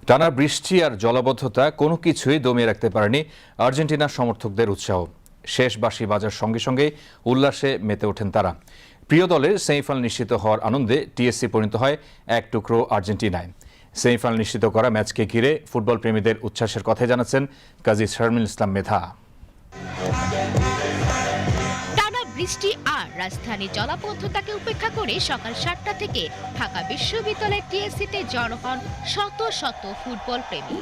টানা বৃষ্টি আর জলাবদ্ধতা কোনো কিছুই দমিয়ে রাখতে পারেনি আর্জেন্টিনার সমর্থকদের উৎসাহ। শেষ বাঁশি বাজার সঙ্গে সঙ্গে উল্লাসে মেতে ওঠেন তারা। প্রিয় দলের সেমিফাইনাল নিশ্চিত হওয়ার আনন্দে টিএসসি পরিণত হয় এক টুকরো আর্জেন্টিনায়। সেমিফাইনাল নিশ্চিত করা ম্যাচকে ঘিরে ফুটবল প্রেমীদের উচ্ছ্বাসের কথাই জানাচ্ছেন কাজী শারমিল ইসলাম মেধা। বৃষ্টি আর রাজধানীর জলাবদ্ধতাকে উপেক্ষা করে সকাল 7টা থেকে ঢাকা বিশ্ববিদ্যালয়ের টিএসসিতে জড়ো হন শত শত ফুটবল প্রেমী।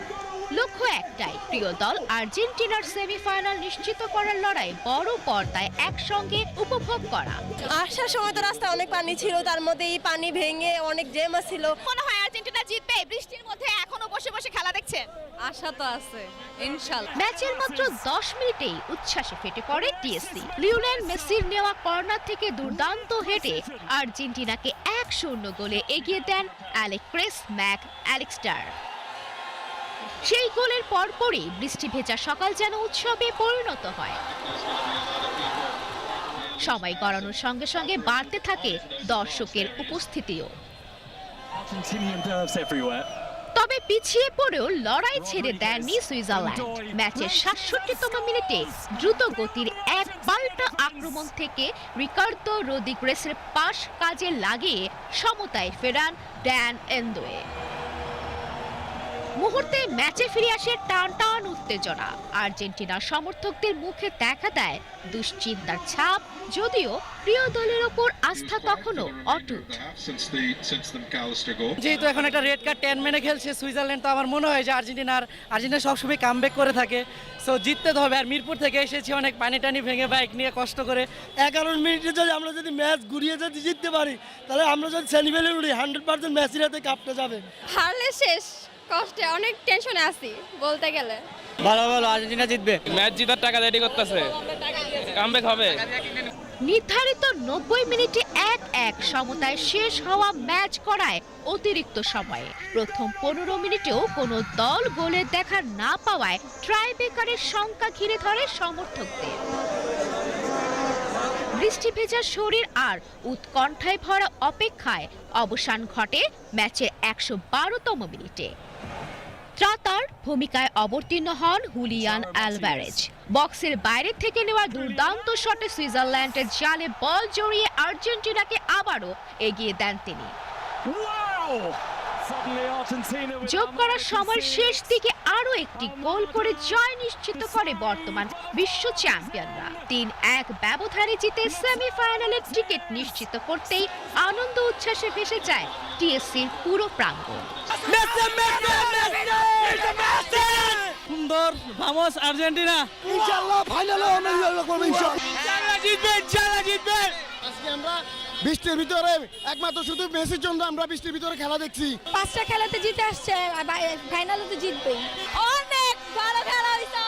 লক্ষ্য একটাই, প্রিয় দল আর্জেন্টিনার সেমিফাইনাল নিশ্চিত করার লড়াই বড় পর্দায় একসঙ্গে উপভোগ করা। আসার সময় তো রাস্তায় অনেক পানি ছিল, তার মধ্যে এই পানি ভেঙে অনেক জ্যাম ছিল। মনে হয় আর্জেন্টিনা জিতবে। বৃষ্টির মধ্যে এখনো বসে বসে খেলা দেখছেন? আশা তো আছে, ইনশাআল্লাহ। ম্যাচের মাত্র 10 মিনিটেই উচ্ছ্বাসে ফেটে পড়ে টিএসসি। লিওনেল মেসির নেওয়া কর্নার থেকে দুর্দান্ত হেডে আর্জেন্টিনাকে 1-0 গোলে এগিয়ে দেন অ্যালেক্স ম্যাক অ্যালেক্সটার। সেই গোলের পরপরই বৃষ্টি ভেজা সকাল যেন উৎসবে পরিণত হয়। সময় গড়ানোর সঙ্গে সঙ্গে বাড়তে থাকে দর্শকের উপস্থিতিও। তবে পিছিয়ে পড়েও লড়াই ছেড়ে দেননি সুইজারল্যান্ড। ম্যাচের 67তম মিনিটে দ্রুত গতির এক পাল্টা আক্রমণ থেকে রিকার্দো রদ্রিগেজের পাস কাজে লাগিয়ে সমতায় ফেরান ড্যান এন্দোয়ে। মুহূর্তে ম্যাচে ফিরে আসে টান টান উত্তেজনা। আর্জেন্টিনার সমর্থকদের মুখে দেখা দেয় দুশ্চিন্তার ছাপ, যদিও প্রিয় দলের ওপর আস্থা তখনো অটুট। যেহেতু এখন একটা রেড কার্ড 10 মেনে খেলছে সুইজারল্যান্ড, তো আমার মনে হয় যে আর্জেন্টিনা সবসময় কামব্যাক করে থাকে। সো জিততে তো হবে। আর মিরপুর থেকে এসেছি অনেক পানি টানি ভেঙে বাইক নিয়ে কষ্ট করে। 11 মিনিটে যদি আমরা ম্যাচ ঘুরিয়ে যদি জিততে পারি, তাহলে আমরা যদি সেমিফাইনালে উঠি 100% মেসির হাতে কাপটা যাবে। হারলে শেষ, কষ্টে অনেক টেনশনে আছি বলতে গেলে। ভালো আর্জেন্টিনা জিতবে। ম্যাচ জিতার টাকা রেডি করতেছে, কামব্যাক হবে। নির্ধারিত 90 মিনিটে 1-1 সমতায় শেষ হওয়া ম্যাচ করায় অতিরিক্ত সময়ে প্রথম 15 মিনিটেও কোনো দল গোলে দেখা না পাওয়ায় ট্রাইব্রেকারের শঙ্কা ঘিরে ধরে সমর্থকদের। বৃষ্টি ভেজা শরীর আর উৎকণ্ঠায় ভরা অপেক্ষায় অবসান ঘটে ম্যাচের 112তম মিনিটে। ত্রাতার ভূমিকায় অবতীর্ণ হন হুলিয়ান আলভারেজ। বক্সের বাইরে থেকে নেওয়া দুর্দান্ত শটে সুইজারল্যান্ডের জালে বল জড়িয়ে আর্জেন্টিনাকে আবারও এগিয়ে দেন তিনি। যোগ করার সময়ের শেষ দিকে আরো একটি গোল করে জয় নিশ্চিত করে বর্তমান বিশ্ব চ্যাম্পিয়নরা। 3-1 ব্যবধানে জিতে সেমিফাইনালের টিকিট নিশ্চিত করতেই আনন্দ উচ্ছ্বাসে ভেসে যায় টিএসসির পুরো প্রাঙ্গণ। সুন্দর ভামোস আর্জেন্টিনা, ইনশাআল্লাহ ফাইনালে আমরা করব। ইনশাআল্লাহ জিতবে। আজকে আমরা বৃষ্টির ভিতরে একমাত্র শুধু মেসির জন্য আমরা বৃষ্টির ভিতরে খেলা দেখছি। 5টা খেলাতে জিতে আসছে, ফাইনালে তো জিতবেই। অনেক ভালো খেলা হইছে।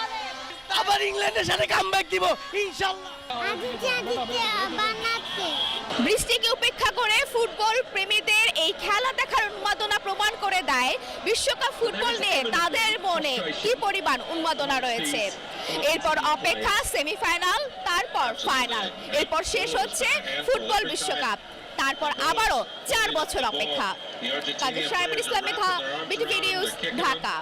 আবার ইংল্যান্ডের সাথে কামব্যাক দিব ইনশাআল্লাহ। বৃষ্টিকে উপেক্ষা করে ফুটবল প্রেমীদের এই খেলা দেখার উন্মাদনা প্রমাণ করে দেয় বিশ্বকাপ ফুটবল নিয়ে তাদের মনে কি পরিমাণ উন্মাদনা রয়েছে। এরপর অপেক্ষা সেমিফাইনাল, তারপর ফাইনাল, এরপর শেষ হচ্ছে ফুটবল বিশ্বকাপ, তারপর আবারও 4 বছর অপেক্ষা। কাজী শারমিল ইসলাম মেধা, বিটিভি নিউজ, ঢাকা।